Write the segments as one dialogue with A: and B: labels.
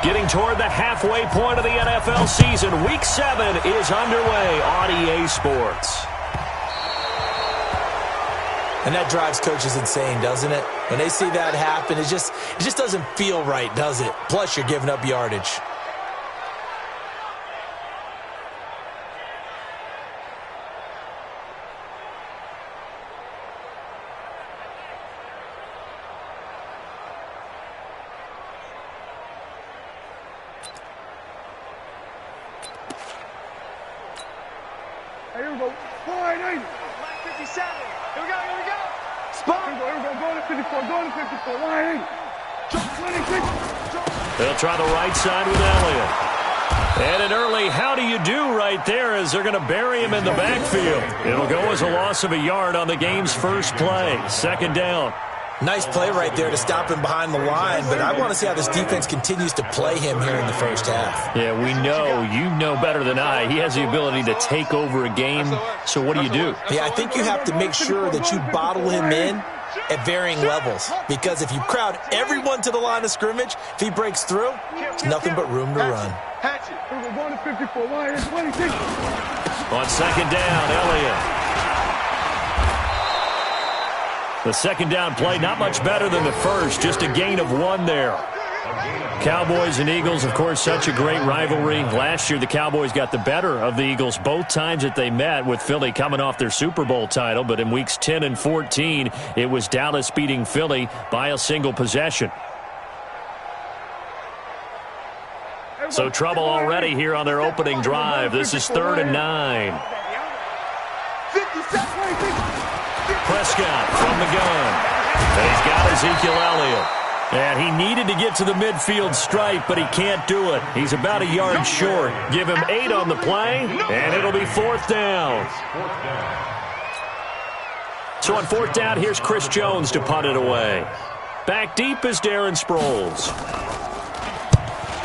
A: Getting toward the halfway point of the NFL season. Week 7 is underway on EA Sports.
B: And that drives coaches insane, doesn't it? When they see that happen, it just doesn't feel right, does it? Plus, you're giving up yardage.
C: Here we go. 480. 57. Here we go. Spot. Here we go. Going to 54. Going to 54. 180.
A: They'll try the right side with Elliott. And an early how do you do right there as they're going to bury him in the backfield. It'll go as a loss of a yard on the game's first play. Second down.
B: Nice play right there to stop him behind the line, but I want to see how this defense continues to play him here in the first half.
A: Yeah, we know. You know better than I. He has the ability to take over a game, so what do you do?
B: Yeah, I think you have to make sure that you bottle him in at varying levels, because if you crowd everyone to the line of scrimmage, if he breaks through, there's nothing but room to run.
A: On second down, Elliott. The second down play, not much better than the first, just a gain of 1 there. Cowboys and Eagles, of course, such a great rivalry. Last year, the Cowboys got the better of the Eagles both times that they met, with Philly coming off their Super Bowl title. But in weeks 10 and 14, it was Dallas beating Philly by a single possession. So trouble already here on their opening drive. This is 3rd and 9. Prescott from the gun. And he's got Ezekiel Elliott. And he needed to get to the midfield stripe, but he can't do it. He's about a yard short. Give him 8 on the play, and it'll be 4th down. So on 4th down, here's Chris Jones to punt it away. Back deep is Darren Sproles.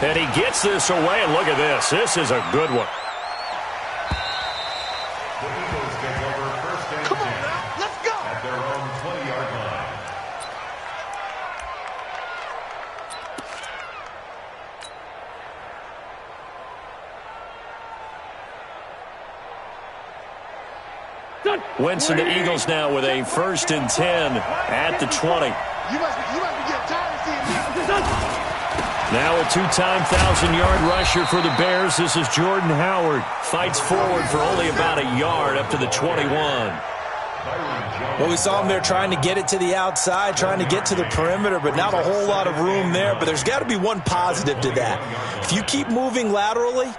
A: And he gets this away, and look at this. This is a good one. Wentz and the Eagles now with a 1st and 10 at the 20. Now a 2-time 1,000-yard rusher for the Bears. This is Jordan Howard. Fights forward for only about a yard up to the 21.
B: Well, we saw him there trying to get it to the outside, trying to get to the perimeter, but not a whole lot of room there. But there's got to be one positive to that. If you keep moving laterally,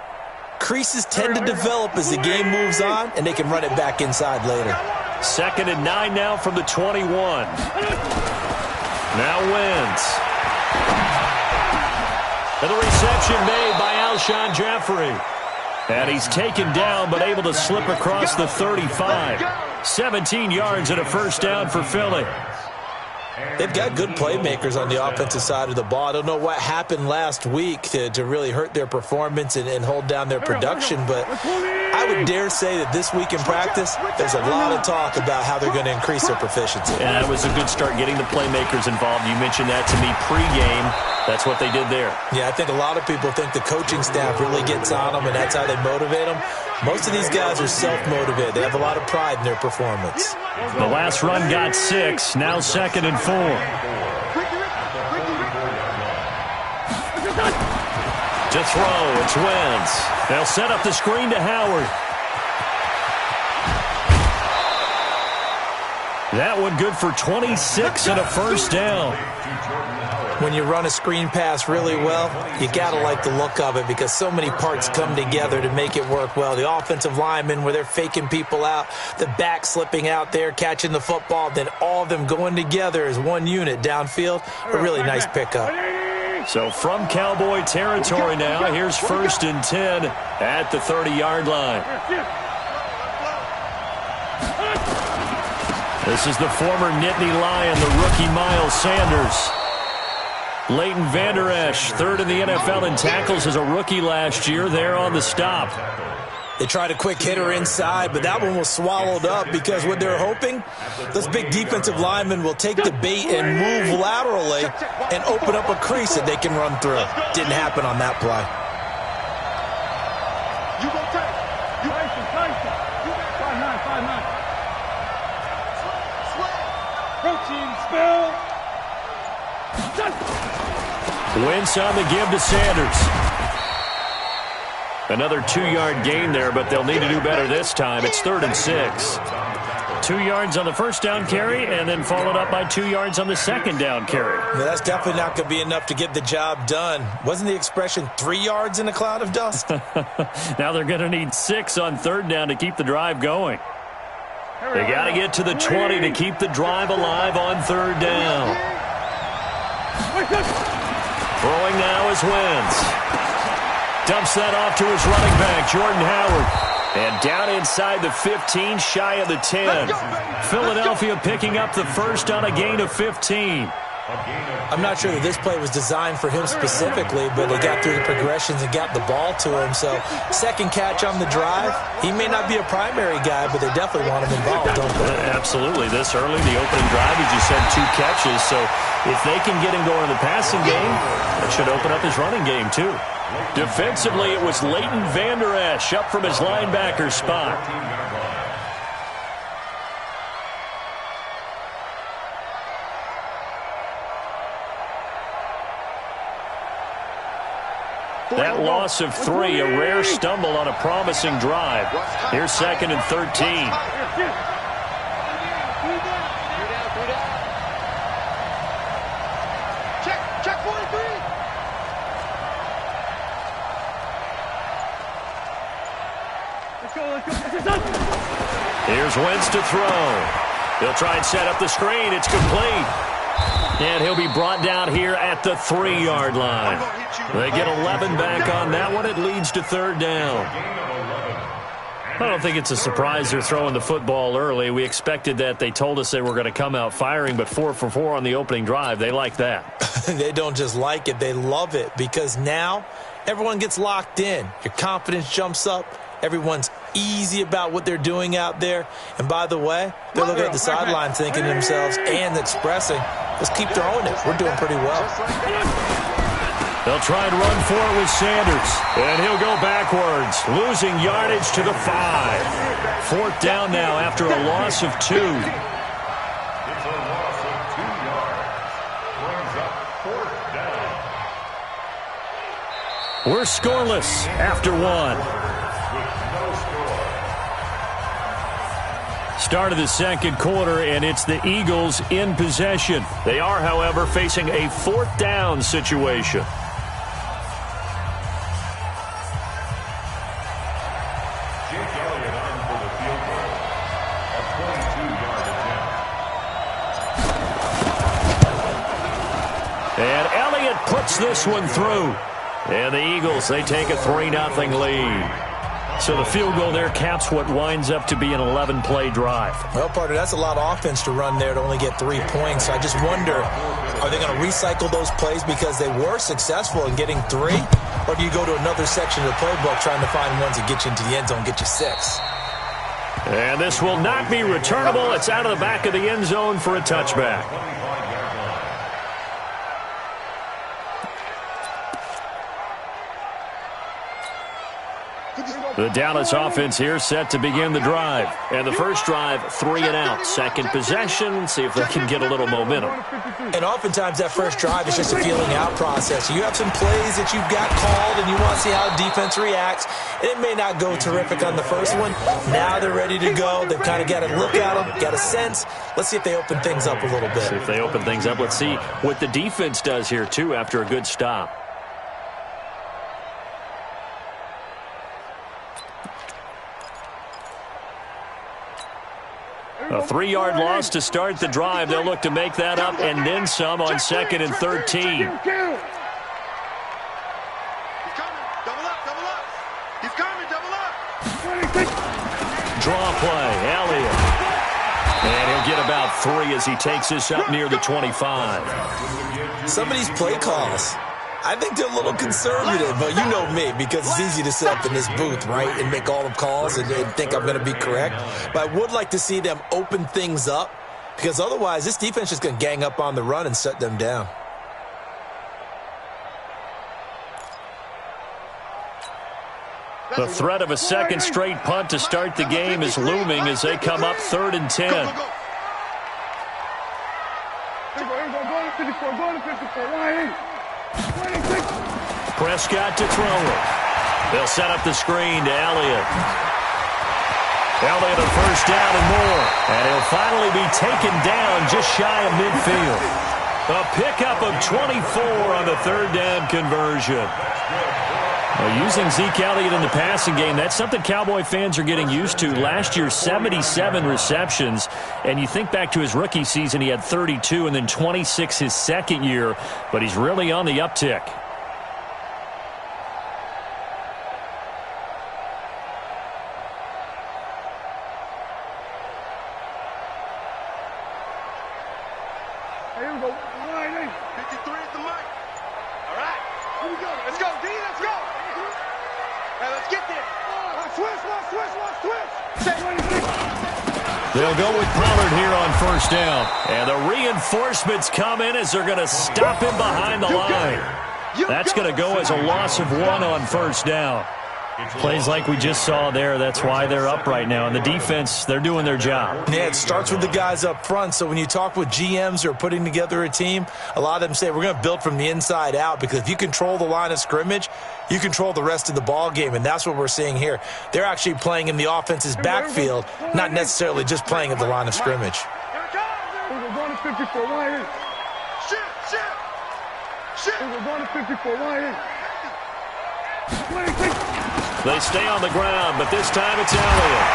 B: creases tend to develop as the game moves on, and they can run it back inside later.
A: 2nd and 9 now from the 21. Now Wentz. And the reception made by Alshon Jeffrey. And he's taken down, but able to slip across the 35. 17 yards and a 1st down for Philly.
B: They've got good playmakers on the offensive side of the ball. I don't know what happened last week to really hurt their performance and hold down their production, but I would dare say that this week in practice, there's a lot of talk about how they're going to increase their proficiency.
A: And that was a good start getting the playmakers involved. You mentioned that to me pregame. That's what they did there. Yeah,
B: I think a lot of people think the coaching staff really gets on them, and that's how they motivate them. Most of these guys are self-motivated. They have a lot of pride in their performance.
A: The last run got 6. Now 2nd and 4. To throw, it's Wentz. They'll set up the screen to Howard. That one good for 26 and a 1st down.
B: When you run a screen pass really well, you got to like the look of it because so many parts come together to make it work well. The offensive linemen, where they're faking people out, the back slipping out there, catching the football, then all of them going together as one unit downfield. A really nice pickup.
A: So from Cowboy territory now, here's 1st and 10 at the 30-yard line. This is the former Nittany Lion, the rookie Miles Sanders. Leighton Vander Esch, 3rd in the NFL in tackles as a rookie last year, there on the stop.
B: They tried a quick hitter inside, but that one was swallowed up because what they're hoping, those big defensive linemen will take the bait and move laterally and open up a crease that they can run through. Didn't happen on that play.
C: You go take. You ice it. 5'9", 5'9". Protein spill.
A: Wentz on the give to Sanders. Another 2-yard gain there, but they'll need to do better this time. It's 3rd and 6. 2 yards on the first down carry, and then followed up by 2 yards on the second down carry.
B: Yeah, that's definitely not going to be enough to get the job done. Wasn't the expression 3 yards in a cloud of dust?
A: Now they're going to need 6 on 3rd down to keep the drive going. They got to get to the 20 to keep the drive alive on 3rd down. Throwing now is Wentz. Dumps that off to his running back, Jordan Howard. And down inside the 15, shy of the 10. Philadelphia picking up the first on a gain of 15.
B: I'm not sure that this play was designed for him specifically, but they got through the progressions and got the ball to him. So, second catch on the drive. He may not be a primary guy, but they definitely want him involved, don't they?
A: Absolutely. This early, the opening drive, he just had 2 catches. So, if they can get him going in the passing game, that should open up his running game, too. Defensively, it was Leighton Vander Esch up from his linebacker spot. That loss of 3, a rare stumble on a promising drive. Here's 2nd and 13. Here's Wentz to throw. He'll try and set up the screen. It's complete. And he'll be brought down here at the 3-yard line. They get 11 back on that one. It leads to 3rd down. I don't think it's a surprise they're throwing the football early. We expected that. They told us they were going to come out firing, but 4 for 4 on the opening drive. They like that.
B: They don't just like it. They love it because now everyone gets locked in. Your confidence jumps up. Everyone's easy about what they're doing out there. And by the way, they're looking at the sideline thinking to themselves and expressing, let's keep throwing it. We're doing pretty well.
A: They'll try and run for it with Sanders. And he'll go backwards, losing yardage to the 5. 4th down now after a loss of 2. We're scoreless after 1. Start of the second quarter, and it's the Eagles in possession. They are, however, facing a 4th down situation. And Elliott puts this one through. And the Eagles, they take a 3-0 lead. So the field goal there caps what winds up to be an 11-play drive.
B: Well, partner, that's a lot of offense to run there to only get 3 points. I just wonder, are they going to recycle those plays because they were successful in getting 3? Or do you go to another section of the playbook trying to find ones that get you into the end zone, get you 6?
A: And this will not be returnable. It's out of the back of the end zone for a touchback. The Dallas offense here set to begin the drive. And the first drive, 3 and out. Second possession, see if they can get a little momentum.
B: And oftentimes that first drive is just a feeling out process. You have some plays that you've got called and you want to see how defense reacts. It may not go terrific on the first one. Now they're ready to go. They've kind of got a look at them, got a sense. Let's see if they open things up a little bit.
A: See if they open things up. Let's see what the defense does here, too, after a good stop. A 3-yard loss to start the drive. They'll look to make that up and then some on 2nd and 13.
C: He's coming. Double up. He's coming. Double up.
A: Draw play. Elliott. And he'll get about 3 as he takes this up near the 25.
B: Some of these play calls, I think they're a little conservative, but you know me, because it's easy to sit up in this booth, right, and make all the calls and think I'm going to be correct. But I would like to see them open things up, because otherwise this defense is going to gang up on the run and shut them down.
A: The threat of a second straight punt to start the game is looming as they come up 3rd and 10. Prescott to throw it. They'll set up the screen to Elliott. Elliott a first down and more. And he'll finally be taken down just shy of midfield. A pickup of 24 on the 3rd down conversion. Well, using Zeke Elliott in the passing game, that's something Cowboy fans are getting used to. Last year, 77 receptions. And you think back to his rookie season, he had 32 and then 26 his second year. But he's really on the uptick.
C: Here we go. 53 at the mic. All right. Here we go. Let's go, D. Let's go. Now let's get there. Switch.
A: They'll go with Pollard here on first down. And the reinforcements come in as they're going to stop him behind the line. That's going to go as a loss of 1 on first down. Plays like we just saw there, that's why they're up right now. And the defense, they're doing their job.
B: Yeah, it starts with the guys up front. So when you talk with GMs who are putting together a team, a lot of them say we're going to build from the inside out, because if you control the line of scrimmage, you control the rest of the ball game, and that's what we're seeing here. They're actually playing in the offense's backfield, not necessarily just playing at the line of scrimmage.
C: We're going to 54. Why in? Shit. We're going to 54. Why in? 26.
A: They stay on the ground, but this time it's Elliott.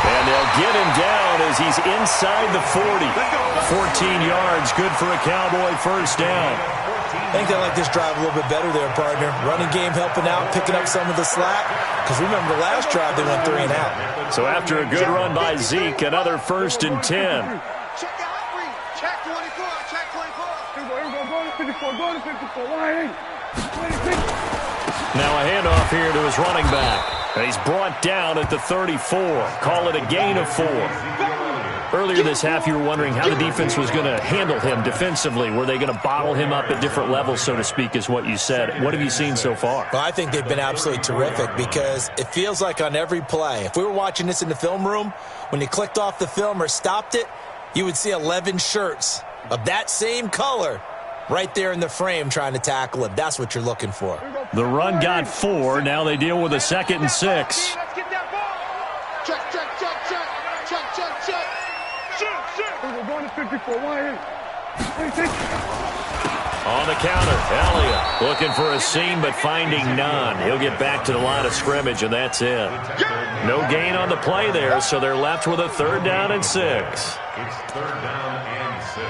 A: And they'll get him down as he's inside the 40. 14 yards, good for a Cowboy first down.
B: I think they like this drive a little bit better there, partner. Running game helping out, picking up some of the slack. Because remember, the last drive they went 3 and out.
A: So after a good run by Zeke, another 1st and 10.
C: Check out, check 24, check 24. Here we go, go to 54, go to 54. Why in? 26.
A: Now a handoff here to his running back. And he's brought down at the 34. Call it a gain of 4. Earlier this half, you were wondering how the defense was going to handle him defensively. Were they going to bottle him up at different levels, so to speak, is what you said. What have you seen so far?
B: Well, I think they've been absolutely terrific, because it feels like on every play, if we were watching this in the film room, when you clicked off the film or stopped it, you would see 11 shirts of that same color right there in the frame trying to tackle him. That's what you're looking for.
A: The run got 4. Now they deal with a 2nd and 6.
C: Let's get that ball. Check. We're going to 54. Why in? 26.
A: On the counter, Elliott looking for a seam but finding none. He'll get back to the line of scrimmage, and that's it. No gain on the play there, so they're left with a 3rd down and 6.
D: It's 3rd down and 6.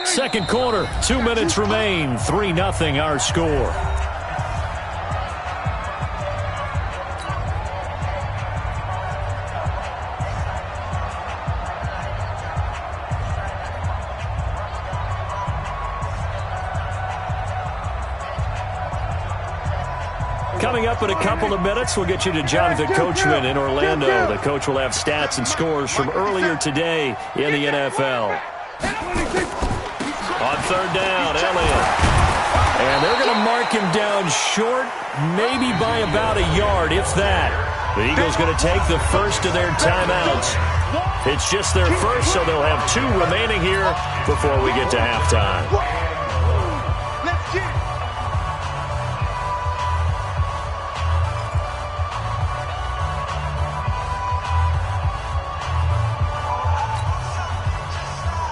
A: Second quarter, 2 minutes remain. 3-0 our score. Coming up in a couple of minutes, we'll get you to Jonathan Coachman in Orlando. The coach will have stats and scores from earlier today in the NFL. On 3rd down, Elliott. And they're going to mark him down short, maybe by about a yard, if that. The Eagles going to take the first of their timeouts. It's just their first, so they'll have 2 remaining here before we get to halftime.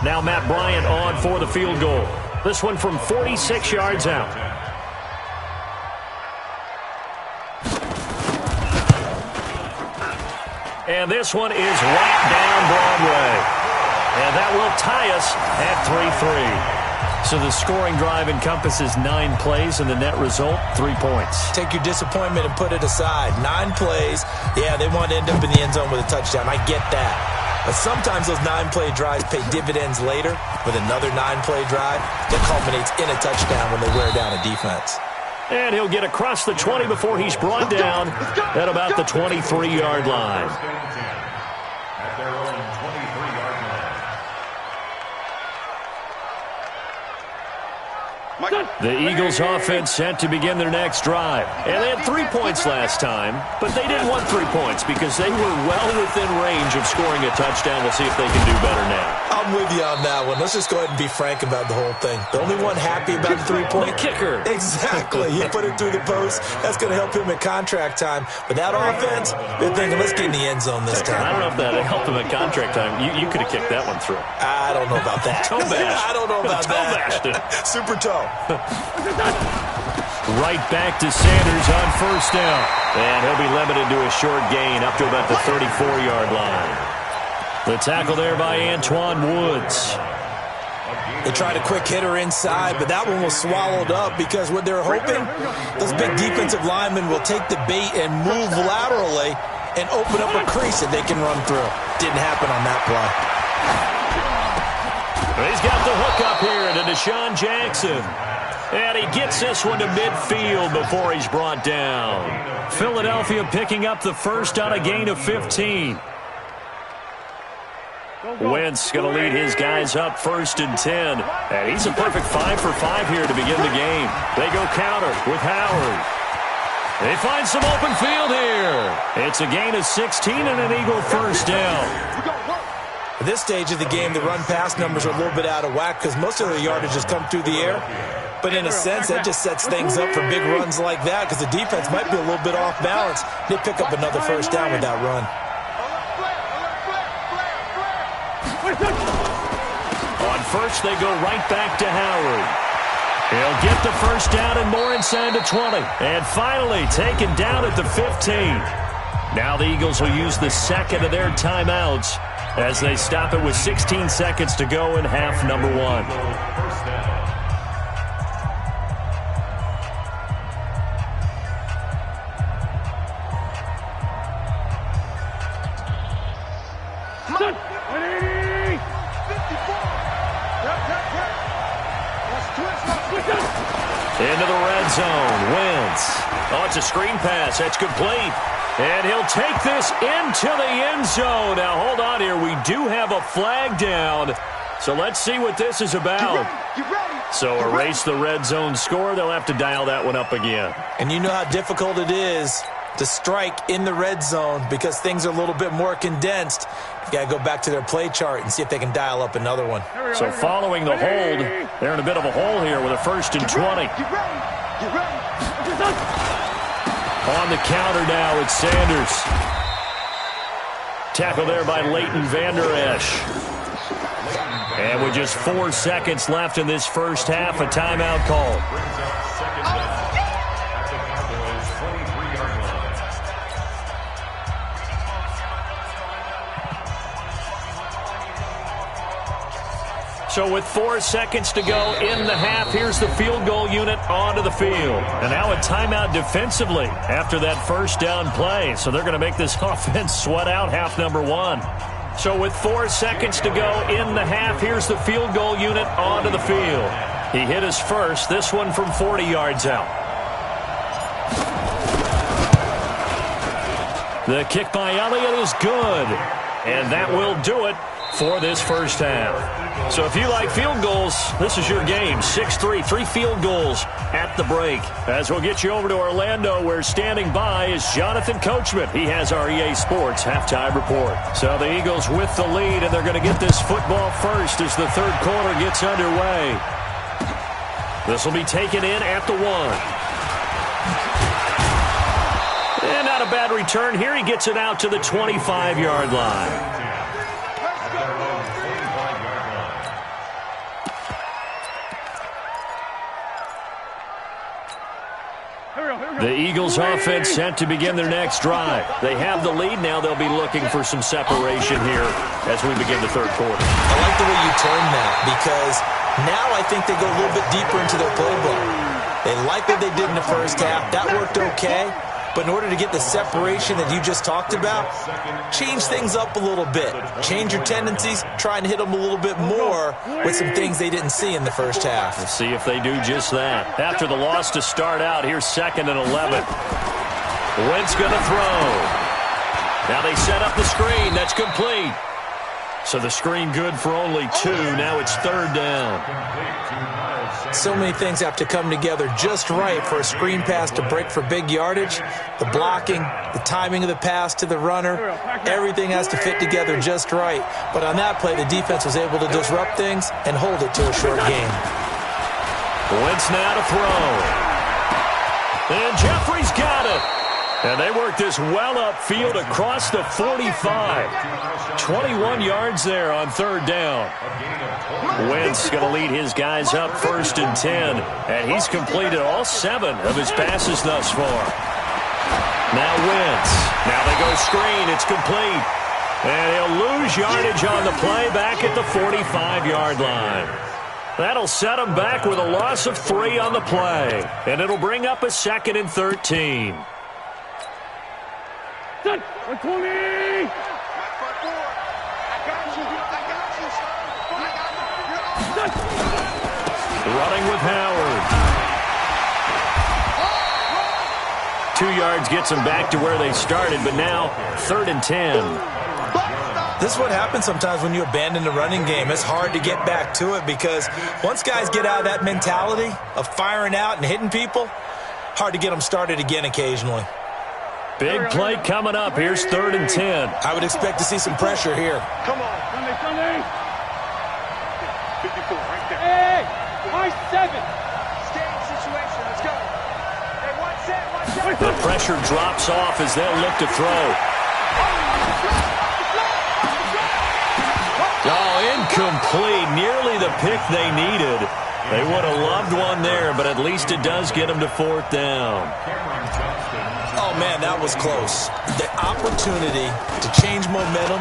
A: Now Matt Bryant on for the field goal. This one from 46 yards out. And this one is right down Broadway. And that will tie us at 3-3. So the scoring drive encompasses 9 plays, and the net result, 3 points.
B: Take your disappointment and put it aside. 9 plays. Yeah, they want to end up in the end zone with a touchdown. I get that. But sometimes those 9-play drives pay dividends later with another 9-play drive that culminates in a touchdown when they wear down a defense.
A: And he'll get across the 20 before he's brought down at about the 23-yard line.
D: At their own 23-yard line.
A: The Eagles offense set to begin their next drive. And they had 3 points last time, but they didn't want 3 points because they were well within range of scoring a touchdown. We'll see if they can do better now.
B: I'm with you on that one. Let's just go ahead and be frank about the whole thing. The only one happy about the 3-point
A: kicker.
B: Exactly. He put it through the post. That's going to help him at contract time. But that offense, they're thinking, let's get in the end zone this time.
A: I don't know if that helped him at contract time. You could have kicked that one through.
B: I don't know about that.
A: Toe bash.
B: I don't know about
A: toe
B: that.
A: Bashed it.
B: Super toe.
A: Right back to Sanders on first down. And he'll be limited to a short gain up to about the 34-yard line. The tackle there by Antoine Woods.
B: They tried a quick hitter inside, but that one was swallowed up because what they're hoping, those big defensive linemen will take the bait and move laterally and open up a crease that they can run through. Didn't happen on that play.
A: He's got the hook up here to Deshaun Jackson. And he gets this one to midfield before he's brought down. Philadelphia picking up the first on a gain of 15. Wentz going to lead his guys up 1st and 10. And he's a perfect 5 for 5 here to begin the game. They go counter with Howard. They find some open field here. It's a gain of 16 and an Eagle first down.
B: At this stage of the game, the run-pass numbers are a little bit out of whack because most of their yardage has come through the air. But in a sense, that just sets things up for big runs like that because the defense might be a little bit off balance. They pick up another first down with that run.
A: On first, they go right back to Howard. He'll get the first down and more inside the 20. And finally taken down at the 15. Now the Eagles will use the second of their timeouts as they stop it with 16 seconds to go in half number 1. Into the red zone. Wentz. Oh, it's a screen pass. That's complete. And he'll take this into the end zone. Now, hold on here. We do have a flag down. So let's see what this is about. So erase the red zone score. They'll have to dial that one up again. And
B: you know how difficult it is to strike in the red zone because things are a little bit more condensed. You got to go back to their play chart and see if they can dial up another one.
A: So following the hold, they're in a bit of a hole here with a 1st and 20. On the counter now, it's Sanders. Tackle there by Leighton Vander Esch. And with just 4 seconds left in this first half, a timeout call. So with 4 seconds to go in the half, here's the field goal unit onto the field. And now a timeout defensively after that first down play. So they're going to make this offense sweat out half number 1. So with 4 seconds to go in the half, here's the field goal unit onto the field. He hit his first, this one from 40 yards out. The kick by Elliott is good. And that will do it for this first half. So if you like field goals, this is your game. 6-3, 3 field goals at the break. As we'll get you over to Orlando, where standing by is Jonathan Coachman. He has our EA Sports halftime report. So the Eagles with the lead, and they're going to get this football first as the third quarter gets underway. This will be taken in at the 1. And not a bad return here. He gets it out to the 25-yard line. The Eagles offense set to begin their next drive. They have the lead now. They'll be looking for some separation here as we begin the third quarter.
B: I like the way you term that because Now I think they go a little bit deeper into their playbook. They like what they did in the first half. That worked okay. But in order to get the separation that you just talked about, change things up a little bit. Change your tendencies, try and hit them a little bit more with some things they didn't see in the first half.
A: We'll see if they do just that. After the loss to start out, here's 2nd and 11. Wentz going to throw. Now they set up the screen. That's complete. So the screen good for only 2. Now it's 3rd down.
B: So many things have to come together just right for a screen pass to break for big yardage. The blocking, the timing of the pass to the runner, everything has to fit together just right. But on that play, the defense was able to disrupt things and hold it to a short game.
A: Wentz now to throw. And Jeffrey's got it. And they work this well upfield across the 45. 21 yards there on 3rd down. Wentz going to lead his guys up 1st and 10. And he's completed all 7 of his passes thus far. Now Wentz. Now they go screen. It's complete. And he'll lose yardage on the play back at the 45-yard line. That'll set him back with a loss of 3 on the play. And it'll bring up a 2nd and 13.
C: Running
A: with Howard. 2 yards gets them back to where they started, but now 3rd and 10.
B: This is what happens sometimes when you abandon the running game. It's hard to get back to it because once guys get out of that mentality of firing out and hitting people, hard to get them started again occasionally.
A: Big play coming up. Here's 3rd and 10.
B: I would expect to see some pressure here.
C: Come on. Sunday. 54 right there. Hey, high 7. Staying situation. Let's go. Hey, watch that.
A: The pressure drops off as they'll look to throw. Oh, incomplete. Nearly the pick they needed. They would have loved one there, but at least it does get them to 4th down.
B: Oh, man, that was close. The opportunity to change momentum,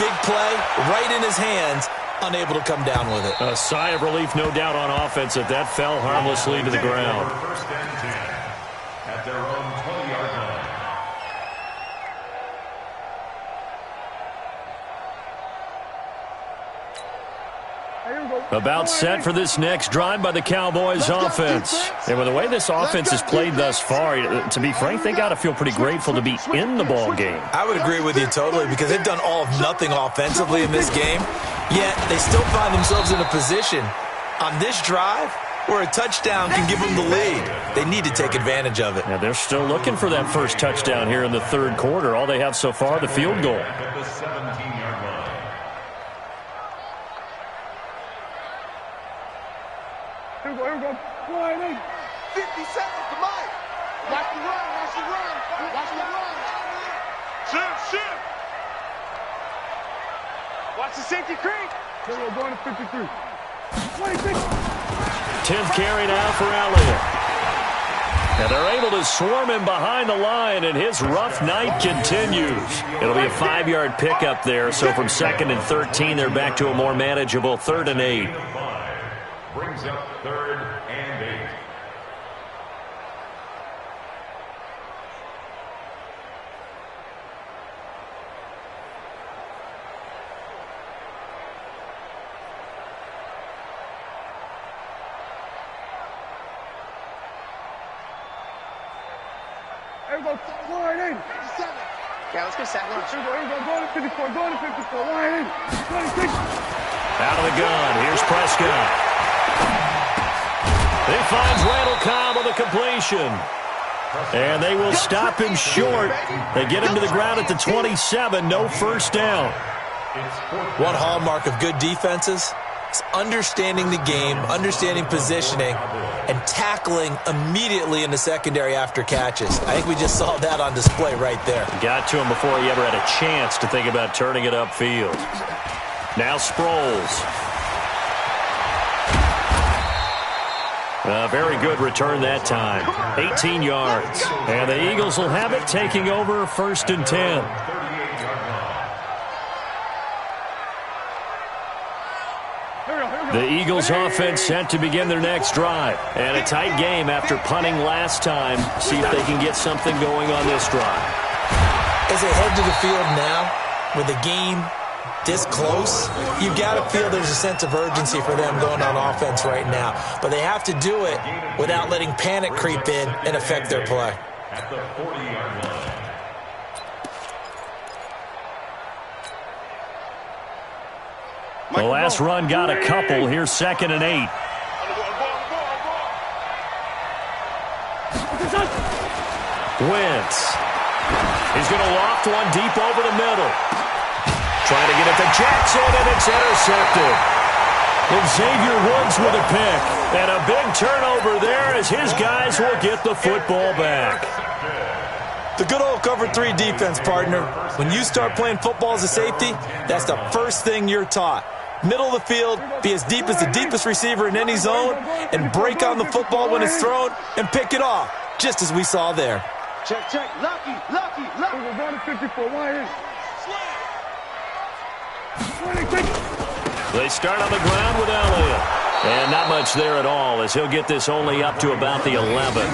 B: big play, right in his hands, unable to come down with it.
A: A sigh of relief, no doubt, on offense that that fell harmlessly to the ground.
D: 1st and 10 at their own 20-yard line.
A: About set for this next drive by the Cowboys offense. And with the way this offense has played thus far, to be frank, they got to feel pretty grateful to be in the ball game.
B: I would agree with you totally because they've done all of nothing offensively in this game, yet they still find themselves in a position on this drive where a touchdown can give them the lead. They need to take advantage of it.
A: Now they're still looking for that first touchdown here in the 3rd quarter. All they have so far, the field goal.
D: At the 17-yard line.
C: Here we go. 50 seconds to Mike. Watch the run. Shoot. Watch the safety creep. Here we go, going to 53. 26.
A: 10th carry now for Elliott. And they're able to swarm him behind the line, and his rough night continues. It'll be a 5-yard pickup there, so from 2nd and 13, they're back to a more manageable 3rd and 8.
D: Brings up 3rd and 8.
C: Here we go. Line in. 57. Yeah, let's get set. Here we go. Going to 54. Line in. 26.
A: Out of the gun. Here's Prescott. He finds Randall Cobb with a completion. And they will stop him short. They get him to the ground at the 27. No first down.
B: One hallmark of good defenses is understanding the game, understanding positioning, and tackling immediately in the secondary after catches. I think we just saw that on display right there.
A: Got to him before he ever had a chance to think about turning it upfield. Now Sproles. A very good return that time. 18 yards. And the Eagles will have it, taking over 1st and 10. The Eagles offense set to begin their next drive. And a tight game after punting last time. See if they can get something going on this drive.
B: As they head to the field now, with the game this close, you've got to feel there's a sense of urgency for them going on offense right now. But they have to do it without letting panic creep in and affect their play.
D: At the 40-yard line.
A: The last run got a couple. Here's 2nd and 8. Wentz. He's going to loft one deep over the middle. Trying to get it to Jackson, and it's intercepted. And Xavier Woods with a pick. And a big turnover there as his guys will get the football back.
B: The good old cover 3 defense, partner. When you start playing football as a safety, that's the first thing you're taught. Middle of the field, be as deep as the deepest receiver in any zone, and break on the football when it's thrown and pick it off, just as we saw there.
C: Check, check. Lucky. We're going to 54.
A: They start on the ground with Elliott. And not much there at all, as he'll get this only up to about the 11.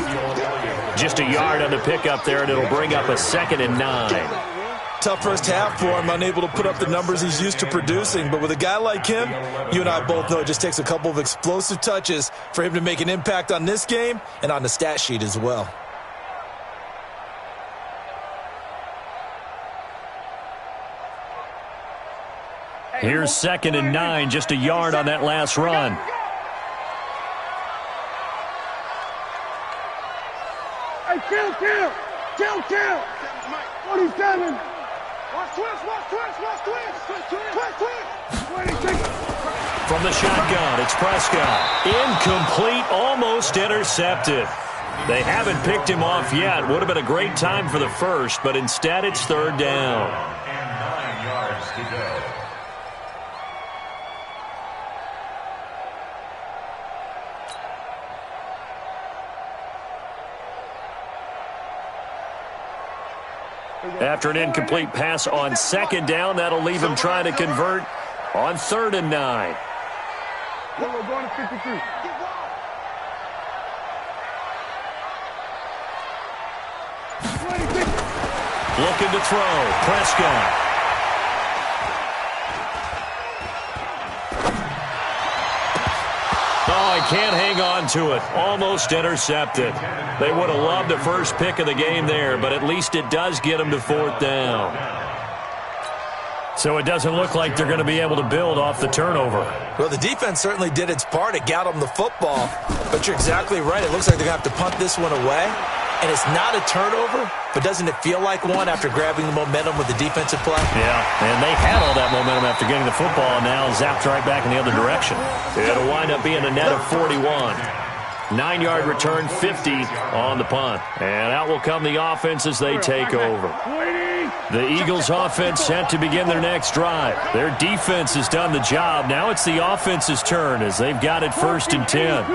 A: Just a yard on the pickup there, and it'll bring up a 2nd and 9.
B: Tough first half for him, unable to put up the numbers he's used to producing. But with a guy like him, you and I both know it just takes a couple of explosive touches for him to make an impact on this game and on the stat sheet as well.
A: Here's 2nd and 9, just a yard on that last run.
C: Hey, kill. 47. Watch twist. 26.
A: From the shotgun, it's Prescott. Incomplete, almost intercepted. They haven't picked him off yet. Would have been a great time for the first, but instead it's 3rd down.
D: And 9 yards to go.
A: After an incomplete pass on 2nd down, that'll leave him trying to convert on 3rd and 9.
C: We're going to 53.
A: Looking to throw. Prescott. Oh, he can't hang on to it. Almost intercepted. They would have loved the first pick of the game there, but at least it does get them to 4th down. So it doesn't look like they're going to be able to build off the turnover.
B: Well, the defense certainly did its part. It got them the football. But you're exactly right. It looks like they're going to have to punt this one away. And it's not a turnover, but doesn't it feel like one after grabbing the momentum with the defensive play?
A: Yeah, and they had all that momentum after getting the football, and now zapped right back in the other direction. It'll wind up being a net of 41. 9-yard return, 50 on the punt. And out will come the offense as they take over. The Eagles offense set to begin their next drive. Their defense has done the job. Now it's the offense's turn as they've got it 1st and 10.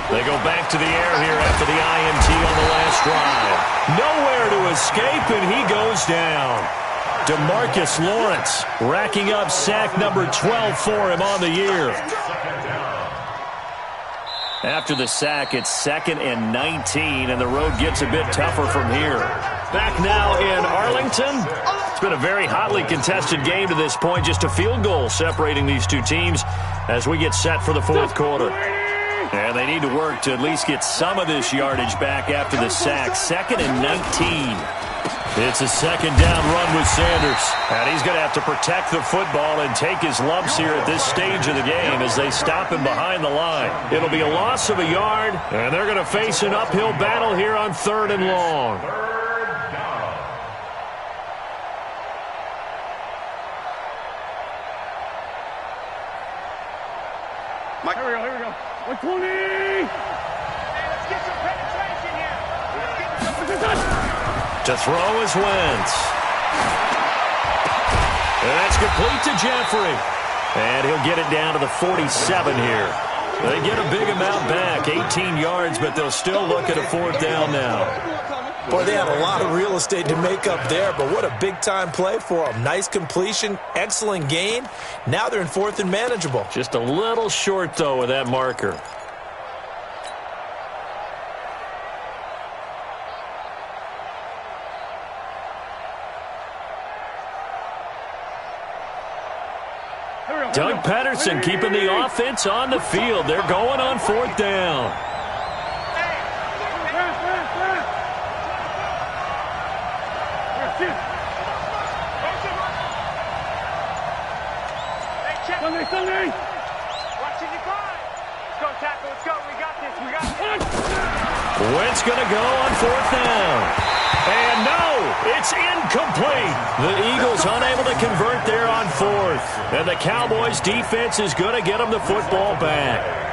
A: They go back to the air here after the INT on the last drive. Nowhere to escape, and he goes down. DeMarcus Lawrence racking up sack number 12 for him on the year. After the sack, it's 2nd and 19, and the road gets a bit tougher from here. Back now in Arlington. It's been a very hotly contested game to this point. Just a field goal separating these two teams as we get set for the 4th quarter. And they need to work to at least get some of this yardage back after the sack. 2nd and 19. It's a 2nd down run with Sanders. And he's going to have to protect the football and take his lumps here at this stage of the game as they stop him behind the line. It'll be a loss of a yard, and they're going to face an uphill battle here on 3rd and long.
C: Mike, here we go. 120! Hey, let's get some penetration here.
A: To throw is Wentz. And that's complete to Jeffrey. And he'll get it down to the 47 here. They get a big amount back, 18 yards, but they'll still look at a 4th down now.
B: Boy, they had a lot of real estate to make up there, but what a big-time play for them. Nice completion, excellent gain. Now they're in 4th and manageable.
A: Just a little short, though, with that marker. Doug Pederson keeping the offense on the field. They're going on 4th down. Wentz going to go on 4th down. And no, it's incomplete. The Eagles unable to convert there on 4th. And the Cowboys defense is going to get them the football back.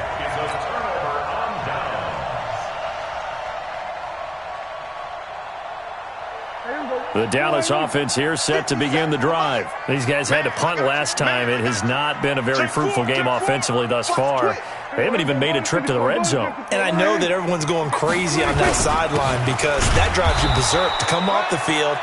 A: The Dallas offense here set to begin the drive. These guys had to punt last time. It has not been a very fruitful game offensively thus far. They haven't even made a trip to the red zone.
B: And I know that everyone's going crazy on that sideline because that drives you berserk to come off the field,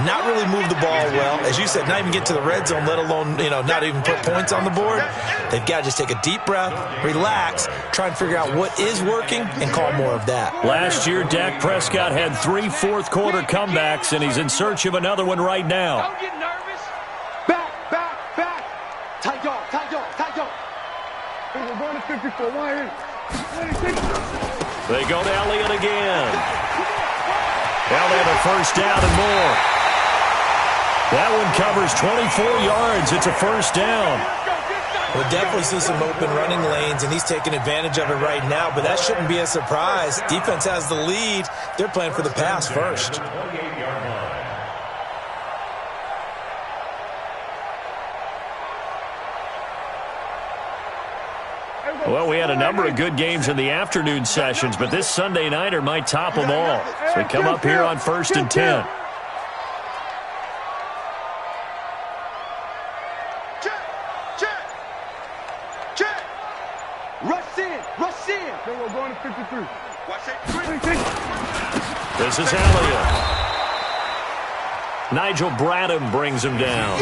B: not really move the ball well. As you said, not even get to the red zone, let alone, not even put points on the board. They've got to just take a deep breath, relax, try and figure out what is working and call more of that.
A: Last year, Dak Prescott had 3 fourth-quarter comebacks, and he's in search of another one right now.
C: Don't get nervous. Back. Tight dog. We're going to 54.
A: They go to Elliott again. Now they have a first down and more. That one covers 24 yards. It's a first down.
B: We'll definitely see some open running lanes, and he's taking advantage of it right now, but that shouldn't be a surprise. Defense has the lead. They're playing for the pass first.
A: Well, we had a number of good games in the afternoon sessions, but this Sunday nighter might top them all. So we come up here on 1st and 10.
C: Check. Rush in. Then we're going to 53. Watch it.
A: This is Elliott. Nigel Bradham brings him down.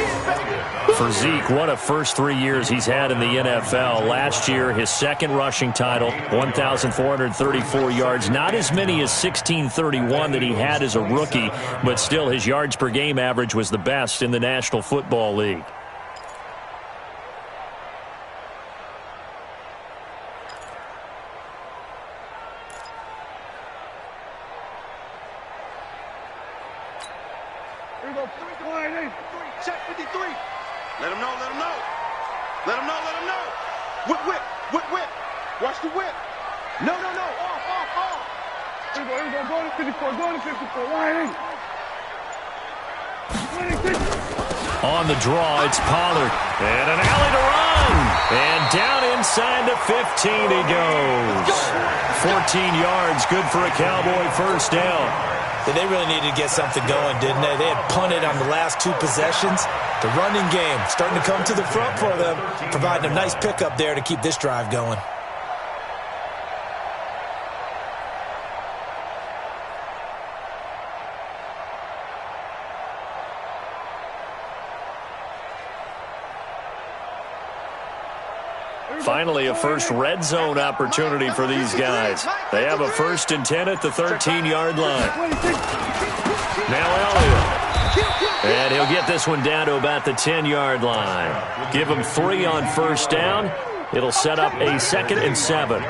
A: For Zeke, what a first 3 years he's had in the NFL. Last year, his second rushing title, 1,434 yards. Not as many as 1,631 that he had as a rookie, but still his yards per game average was the best in the National Football League.
C: Check 53. Let him know. Whip. Watch the whip. No. Off. Here we go. Going to 54.
A: On the draw, it's Pollard. And an alley to run. And down inside the 15 he goes. 14 yards, good for a Cowboy first down.
B: They really needed to get something going, didn't they? They had punted on the last 2 possessions. The running game starting to come to the front for them, providing a nice pickup there to keep this drive going.
A: Finally, a first red zone opportunity for these guys. They have a 1st and 10 at the 13-yard line. Now Elliott. And he'll get this one down to about the 10-yard line. Give him 3 on first down. It'll set up a 2nd and 7.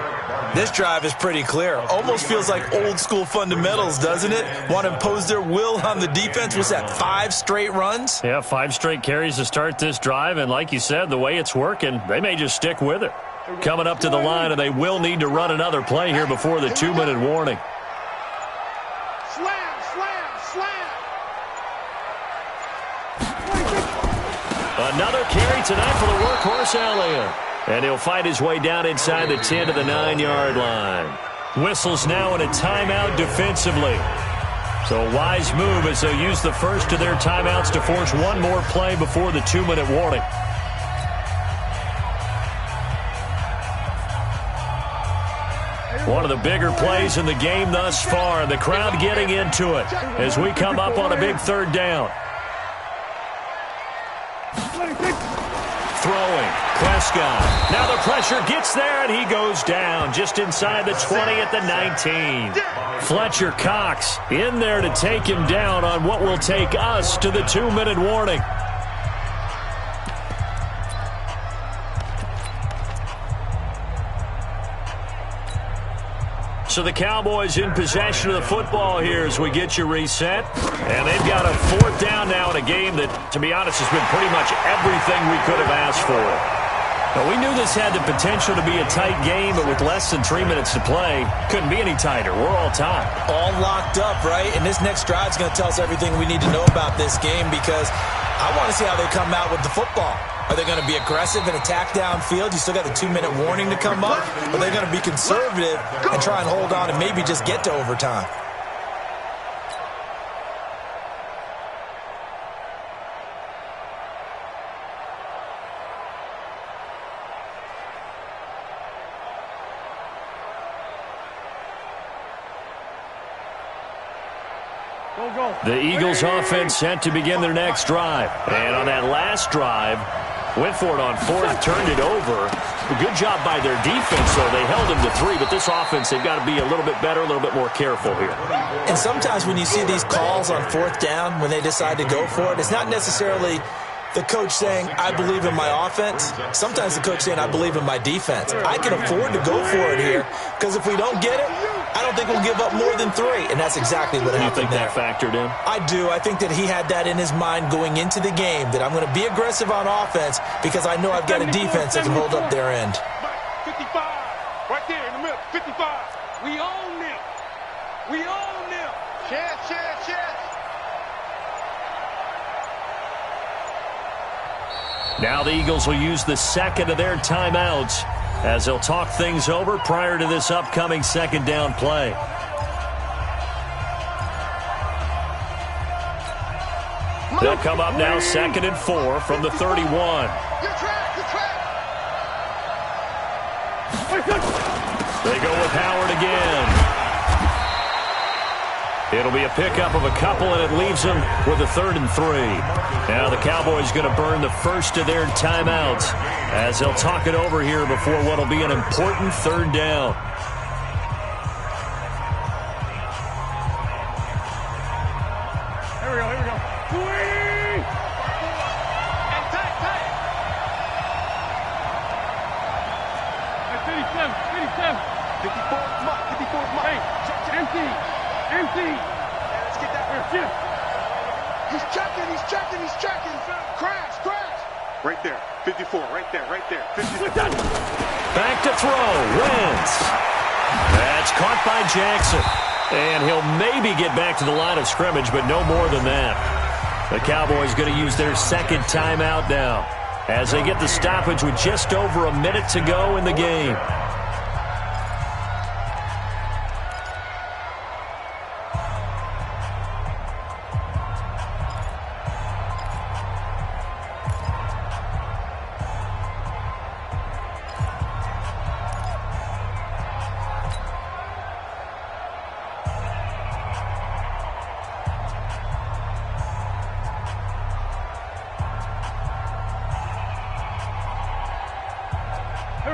B: This drive is pretty clear. Almost feels like old-school fundamentals, doesn't it? Want to impose their will on the defense. Was that 5 straight runs?
A: Yeah, 5 straight carries to start this drive. And like you said, the way it's working, they may just stick with it. Coming up to the line, and they will need to run another play here before the 2-minute warning.
C: Slam.
A: Another carry tonight for the workhorse Elliott. And he'll fight his way down inside the 10 to the 9-yard line. Whistles now in a timeout defensively. So a wise move as they'll use the first of their timeouts to force one more play before the 2-minute warning. One of the bigger plays in the game thus far. The crowd getting into it as we come up on a big third down. Throwing. Prescott. Now the pressure gets there, and he goes down just inside the 20 at the 19. Fletcher Cox in there to take him down on what will take us to the 2-minute warning. So the Cowboys in possession of the football here as we get you reset. And they've got a 4th down now in a game that, to be honest, has been pretty much everything we could have asked for. Now, we knew this had the potential to be a tight game, but with less than 3 minutes to play, couldn't be any tighter. We're all tied.
B: All locked up, right? And this next drive is going to tell us everything we need to know about this game because I want to see how they come out with the football. Are they going to be aggressive and attack downfield? You still got the 2-minute warning to come up. Or are they going to be conservative and try and hold on and maybe just get to overtime?
A: The Eagles offense set to begin their next drive. And on that last drive, went for it on 4th, turned it over. A good job by their defense, though. They held them to 3, but this offense, they've got to be a little bit better, a little bit more careful here.
B: And sometimes when you see these calls on 4th down, when they decide to go for it, it's not necessarily the coach saying, I believe in my offense. Sometimes the coach saying, I believe in my defense. I can afford to go for it here because if we don't get it, I don't think we'll give up more than 3. And that's exactly what happened there.
A: You think that factored in?
B: I do. I think that he had that in his mind going into the game, that I'm going to be aggressive on offense because I know I've got a defense that can hold up their end.
C: 55, right there in the middle, 55. We own them. We own them. Chance.
A: Now the Eagles will use the second of their timeouts as they'll talk things over prior to this upcoming 2nd down play. They'll come up now 2nd and 4 from the 31. They go with Howard again. It'll be a pickup of a couple, and it leaves them with a 3rd and 3. Now the Cowboys going to burn the first of their timeouts as they'll talk it over here before what will be an important 3rd down.
C: Here we go. 280! And tight. 57. 54's Mike. Empty. Let's get that here. He's checking. Crash. Right there. 54, right there. 54.
A: Back to throw. Wentz. That's caught by Jackson. And he'll maybe get back to the line of scrimmage, but no more than that. The Cowboys going to use their 2nd timeout now as they get the stoppage with just over a minute to go in the game.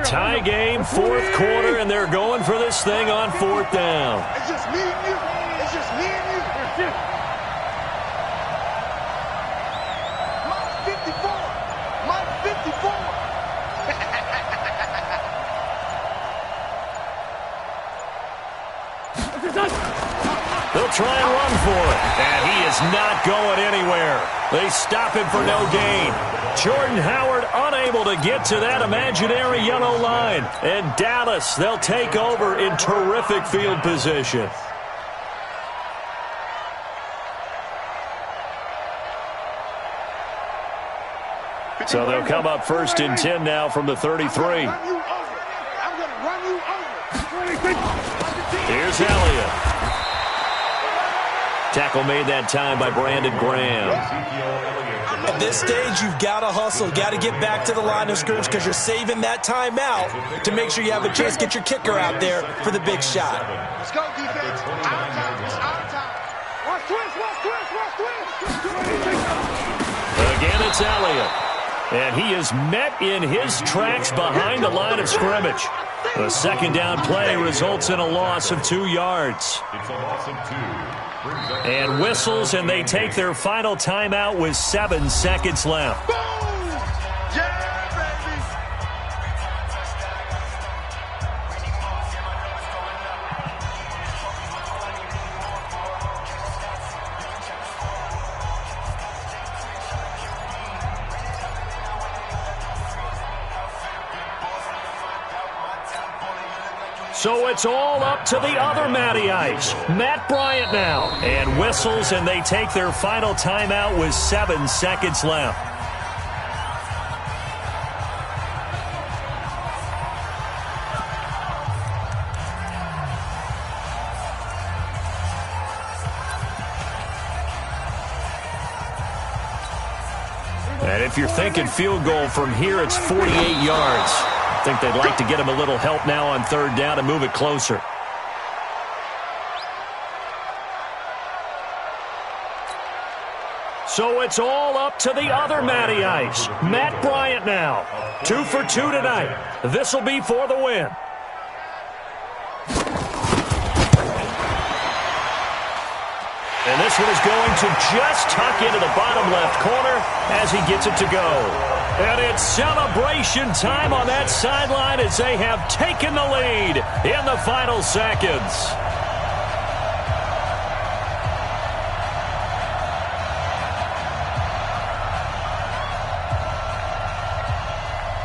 A: Tie game, 4th quarter, and they're going for this thing on 4th down.
C: It's just me and you. Mike 54.
A: They'll try and run for it, and he is not going anywhere. They stop him for no gain. Jordan Howard unable to get to that imaginary yellow line. And Dallas, they'll take over in terrific field position. So they'll come up 1st and 10 now from the 33.
C: I'm going to run you over.
A: Here's Elliott. Tackle made that time by Brandon Graham.
B: At this stage, you've got to hustle. Got to get back to the line of scrimmage because you're saving that timeout to make sure you have a chance to get your kicker out there for the big shot.
C: Let's go, defense. Out of time. It's out of time. Watch twist, watch twist, watch twist.
A: Again, it's Elliott. And he is met in his tracks behind the line of scrimmage. The second down play results in a loss of 2 yards.
D: It's a loss of 2.
A: And whistles, and they take their final timeout with 7 seconds left.
C: Boom! Yeah, baby!
A: So it's all up to the other Matty Ice, Matt Bryant now. And whistles, and they take their final timeout with 7 seconds left. And if you're thinking field goal from here, it's 48 yards. I think they'd like to get him a little help now on third down and move it closer. So it's all up to the other Matty Ice, Matt Bryant now. 2 for 2 tonight. This will be for the win. And this one is going to just tuck into the bottom left corner as he gets it to go. And it's celebration time on that sideline as they have taken the lead in the final seconds.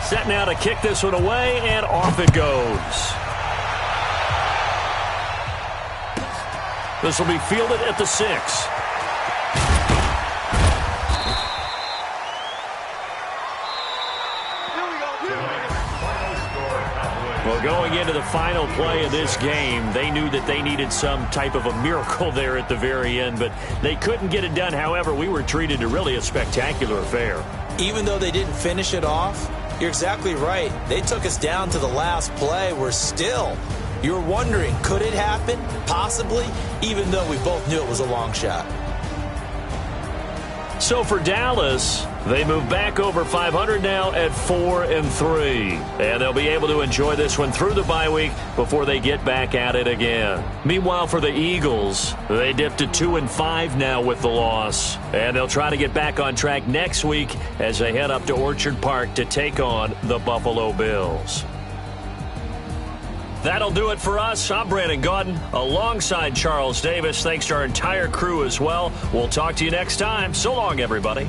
A: Set now to kick this one away, and off it goes. This will be fielded at the 6. Well, going into the final play of this game, they knew that they needed some type of a miracle there at the very end, but they couldn't get it done. However, we were treated to really a spectacular affair.
B: Even though they didn't finish it off, you're exactly right. They took us down to the last play. We're still... You're wondering, could it happen? Possibly, even though we both knew it was a long shot.
A: So for Dallas, they move back over 500 now at 4-3. And they'll be able to enjoy this one through the bye week before they get back at it again. Meanwhile, for the Eagles, they dipped to 2-5 now with the loss. And they'll try to get back on track next week as they head up to Orchard Park to take on the Buffalo Bills. That'll do it for us. I'm Brandon Gaudin alongside Charles Davis. Thanks to our entire crew as well. We'll talk to you next time. So long, everybody.